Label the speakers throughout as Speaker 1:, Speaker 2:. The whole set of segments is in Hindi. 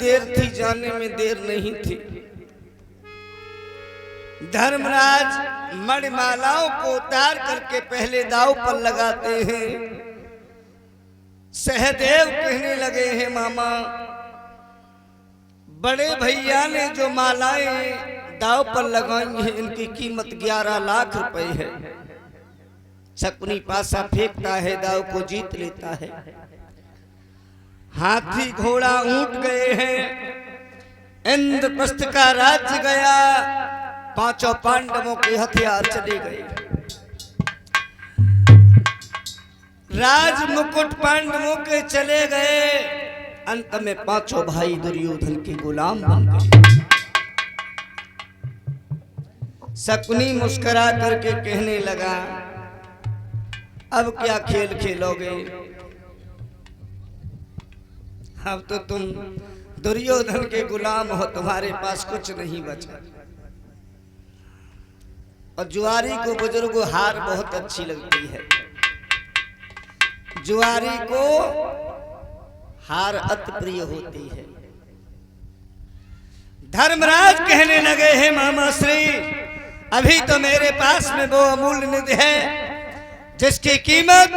Speaker 1: शेर थी, जाने में देर नहीं थी। धर्मराज मणिमालाओं को उतार करके पहले दाव पर लगाते हैं। सहदेव कहने लगे हैं, मामा बड़े भैया ने जो मालाएं दाव पर लगाई हैं इनकी कीमत 11 लाख रुपए है। शकुनी पासा फेंकता है, दाव को जीत लेता है। हाथी घोड़ा ऊंट गए हैं, इंद्रप्रस्थ का राज्य गया, पांचों पांडवों के हथियार चले गए। राज मुकुट पांडवों के चले गए, अंत में पांचों भाई दुर्योधन के गुलाम बन गए। शकुनी मुस्कुरा करके कहने लगा, अब क्या खेल खेलोगे? अब तो तुम दुर्योधन के गुलाम हो, तुम्हारे पास कुछ नहीं बचा। और जुआरी को बुजुर्गों हार बहुत अच्छी लगती है। जुआरी को हार अति प्रिय होती है। धर्मराज कहने लगे हैं, मामा श्री अभी तो मेरे पास में वो अमूल्य निधि है जिसकी कीमत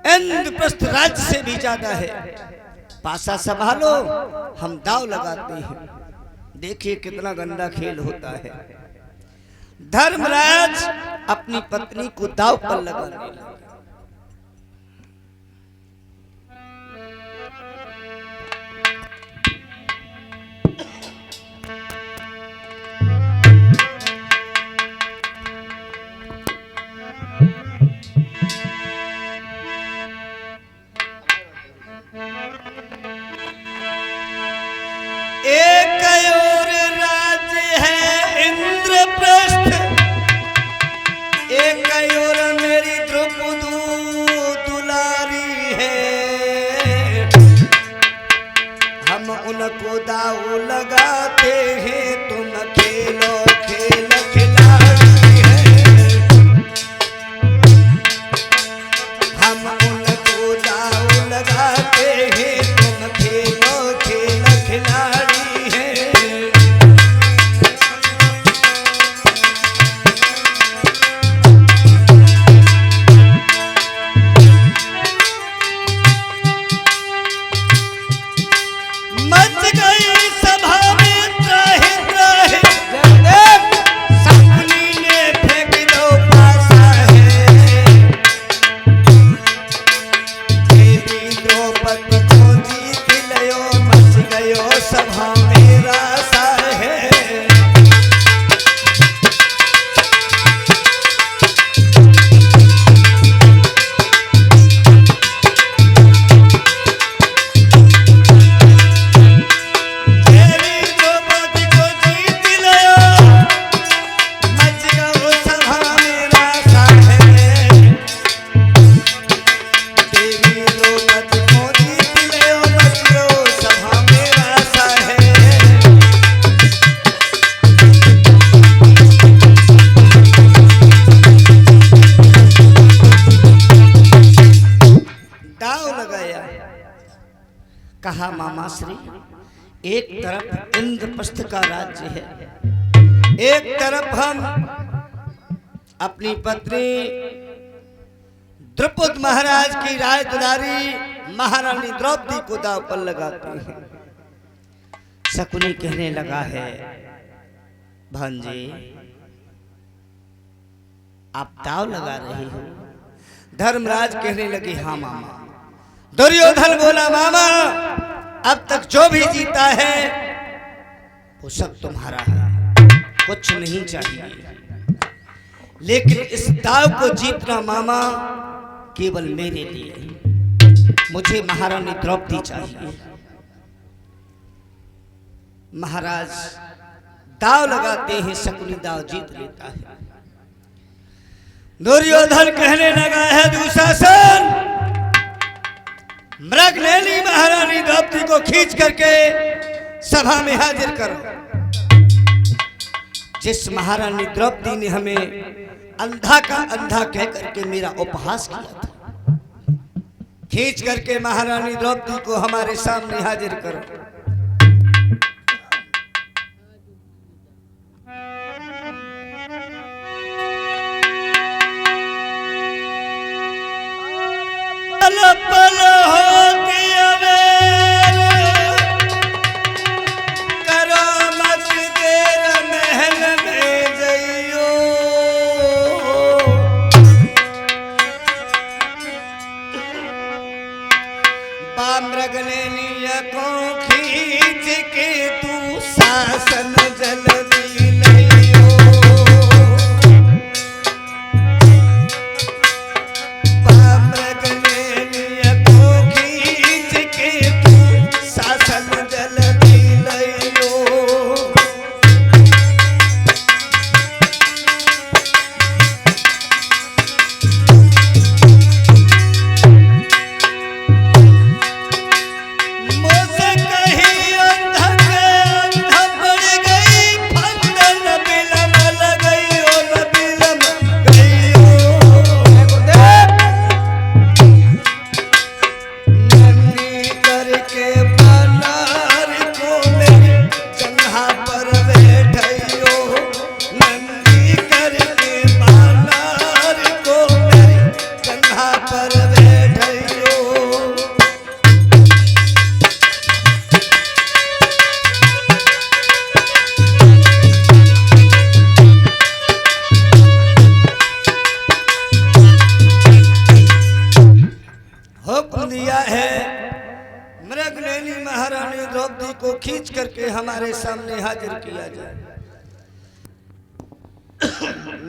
Speaker 1: इंद्रप्रस्थ राज्य से भी ज्यादा है। पासा संभालो, हम दाव लगाते हैं। देखिए कितना गंदा खेल होता है। धर्मराज अपनी पत्नी को दाव पर लगाने लगे। एक और राज्य है इंद्रप्रस्थ, एक और मेरी द्रौपदी दुलारी है। हम उनको दाव लगाते हैं, तुम खेलो खेल खिलाड़ी है। हम उनको दाव लगाते हैं, तुम खेलो खेल खिलाड़ी। कहा, मामा श्री एक तरफ इंद्रप्रस्थ का राज्य है, एक तरफ हम अपनी पत्नी द्रुपद महाराज की राजदुलारी महारानी द्रौपदी को दाव पर लगाते हैं। शकुनी कहने लगा है, भांजे आप दाव लगा रहे हो? धर्मराज कहने लगे, हाँ मामा। दुर्योधन बोला, मामा अब तक जो भी जीता है वो सब तुम्हारा है, कुछ नहीं चाहिए। लेकिन इस दाव को जीतना मामा केवल मेरे लिए, मुझे महारानी द्रौपदी चाहिए। महाराज दाव लगाते हैं, शकुनी दाव जीत लेता है। दुर्योधन कहने लगा है, दुशासन मृग नैनी महारानी द्रौपदी को खींच करके सभा में हाजिर करो। जिस महारानी द्रौपदी ने हमें अंधा का अंधा कह करके मेरा उपहास किया था, खींच करके महारानी द्रौपदी को हमारे सामने हाजिर करो। खींच करके हमारे सामने हाजिर किया जाए।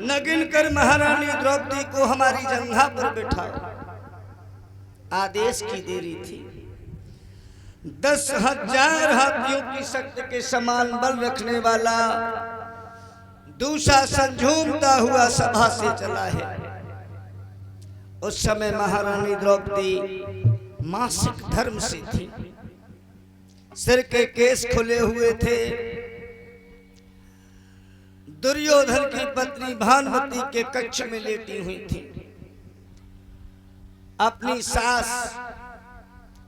Speaker 1: नगिन कर महारानी द्रौपदी को हमारी जंघा पर बिठाओ। आदेश की देरी थी। 10,000 हाथियों की शक्ति के समान बल रखने वाला दुशासन झूमता हुआ सभा से चला है। उस समय महारानी द्रौपदी मासिक धर्म से थी। सिर के केस खुले हुए थे। दुर्योधन की पत्नी भानुमति के कक्ष में लेटी हुई थी। अपनी सास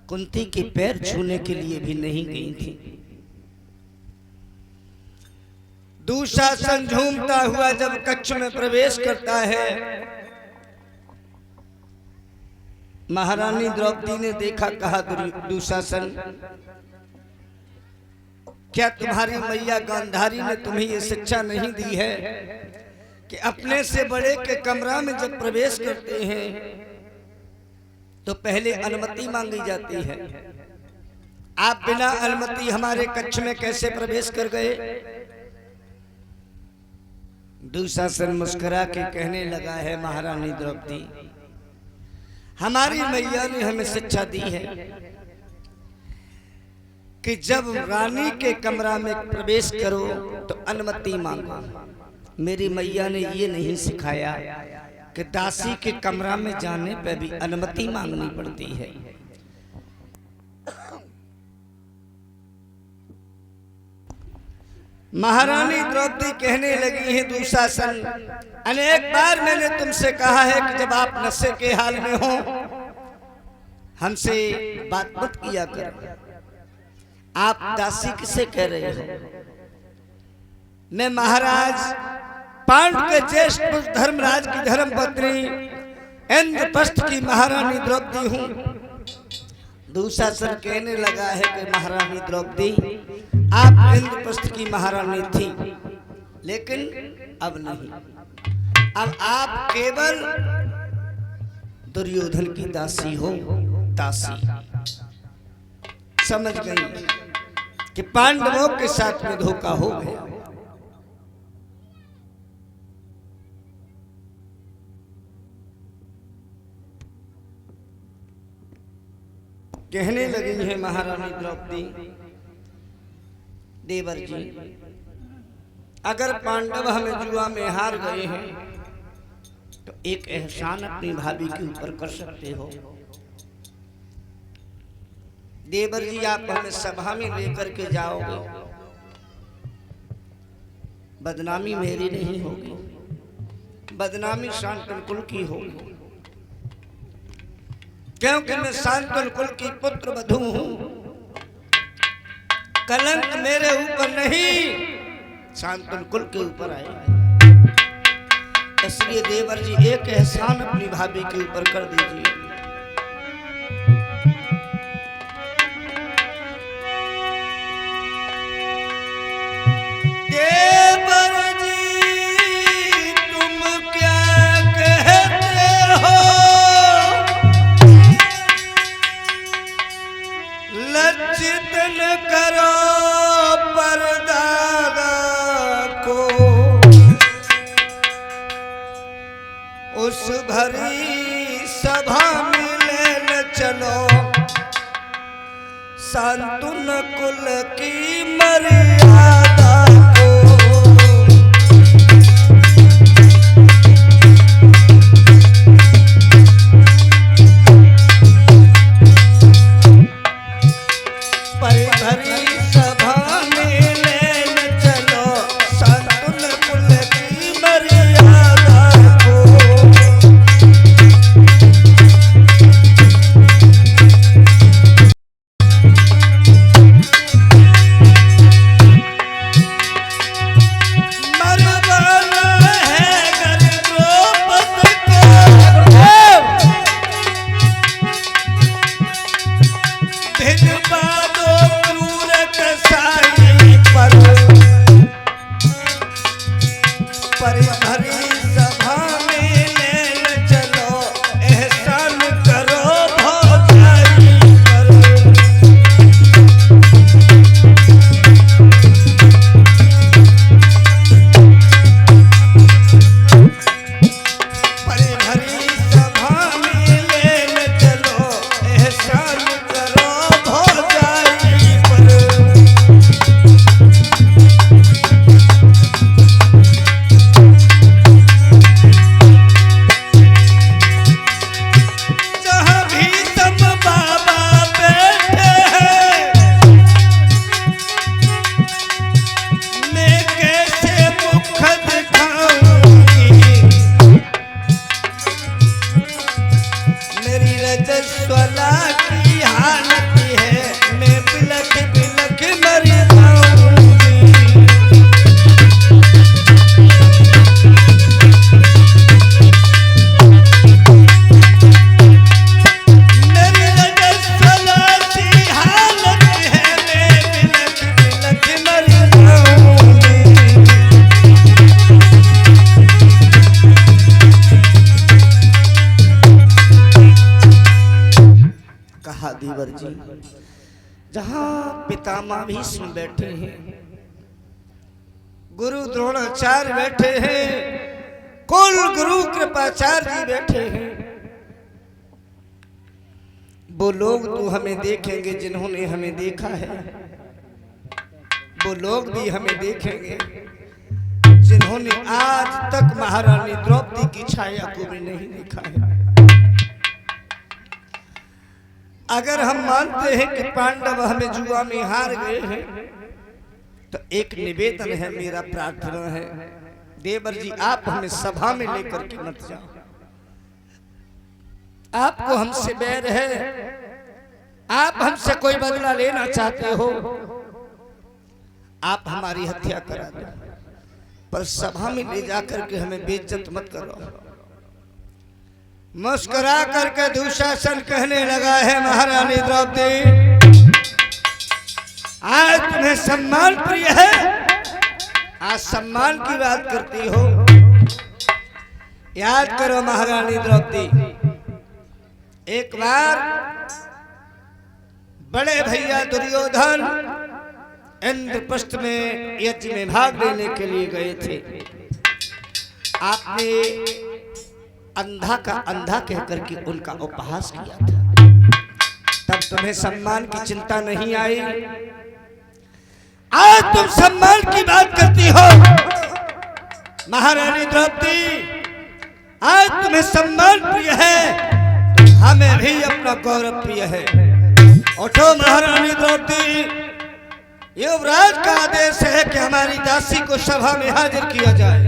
Speaker 1: कुंती के पैर छूने के लिए भी नहीं गई थी। दुशासन झूमता हुआ जब कक्ष में प्रवेश करता है, महारानी द्रौपदी ने देखा, कहा, दुशासन, क्या तुम्हारी मैया गांधारी ने तुम्हें यह शिक्षा नहीं दी है कि अपने से बड़े के कमरा में जब प्रवेश करते हैं तो पहले अनुमति मांगी जाती है? आप बिना अनुमति हमारे कक्ष में कैसे प्रवेश कर गए? दुशासन मुस्कुरा के कहने लगा है, महारानी द्रौपदी, हमारी मैया ने हमें शिक्षा दी है कि जब रानी के कमरा में प्रवेश करो तो अनुमति मांगो। मेरी मैया ने ये नहीं सिखाया कि दासी के कमरा में जाने पर भी अनुमति मांगनी पड़ती है। महारानी द्रौपदी कहने लगी है, दुशासन, अनेक बार मैंने तुमसे कहा है कि जब आप नशे के हाल में हो हमसे बात मत किया करो। आप दासी किसे कह रहे हो? मैं महाराज पांडु के ज्येष्ठ पुत्र धर्मराज की धर्मपत्नी इंद्रप्रस्थ की महारानी द्रौपदी हूं। दुशासन कहने लगा है कि महारानी द्रौपदी, आप इंद्रप्रस्थ की महारानी थी, लेकिन अब नहीं। अब आप केवल दुर्योधन की दासी हो। दासी समझ गई कि पांडवों के साथ में धोखा हो गया। कहने लगी है महारानी द्रौपदी, देवर जी, अगर पांडव हमें जुआ में हार गए हैं तो एक एहसान अपनी भाभी के ऊपर कर सकते हो। देवर जी, आप हमें सभा में लेकर के जाओगे, बदनामी मेरी नहीं होगी, बदनामी शांतनु कुल की होगी, क्योंकि मैं शांतनु कुल की पुत्र वधू हूं। कलंक मेरे ऊपर नहीं, शांतनु कुल के ऊपर आएगा। इसलिए देवर जी, एक एहसान अपनी भाभी के ऊपर कर दीजिए। देवर जी, तुम क्या कहते हो? लज्जित न करो परदादा को, उस भरी सभा में ले चलो शांतनु कुल की मर्यादा को। भरी सभा में ले चलो शांतनु कुल की मर्यादा को। देवर जी, जहां पितामह भीष्म बैठे हैं, गुरु द्रोणाचार्य बैठे हैं, कुल गुरु कृपाचार्य जी बैठे हैं, वो लोग तो हमें देखेंगे जिन्होंने हमें देखा है, वो लोग भी हमें देखेंगे जिन्होंने आज तक महारानी द्रौपदी की छाया को भी नहीं देखा है। अगर हम मानते हैं कि पांडव हमें जुआ में हार गए हैं, तो एक निवेदन है, मेरा प्रार्थना है, देवर जी आप हमें सभा में लेकर के मत जाओ। आपको हमसे बैर है, आप हमसे कोई बदला लेना चाहते हो, आप हमारी हत्या करा दो, पर सभा में ले जाकर के हमें बेइज्जत मत करो। मुस्कुरा करके दुशासन कहने लगा है, महारानी द्रौपदी आज तुम्हें सम्मान प्रिय है, आज सम्मान की बात करती हो। याद करो महारानी द्रौपदी, एक बार बड़े भैया दुर्योधन इंद्रप्रस्थ में यज्ञ में भाग लेने के लिए गए थे। आपने अंधा का अंधा कहकर के उनका उपहास किया था, तब तुम्हें सम्मान की चिंता नहीं आई। आज तुम सम्मान की बात करती हो। महारानी द्रौपदी आज तुम्हें सम्मान प्रिय है, हमें भी अपना गौरव प्रिय है। उठो महारानी द्रौपदी, युवराज का आदेश है कि हमारी दासी को सभा में हाजिर किया जाए।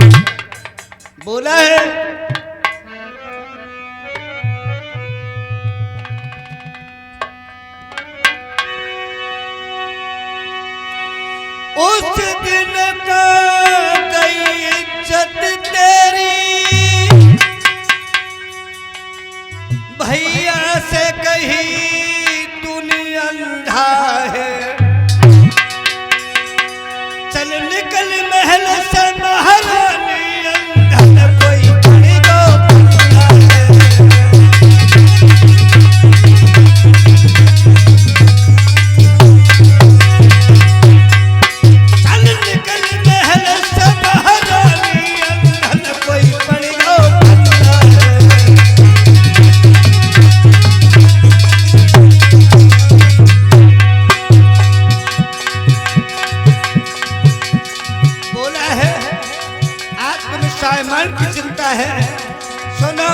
Speaker 1: बोला है उस दिन का गई इज्जत तेरी, भैया से कही तूने अंधा है, चल निकल महल से महारानी, अंधा कोई बड़ी गो सम्मान की चिंता है। सुनो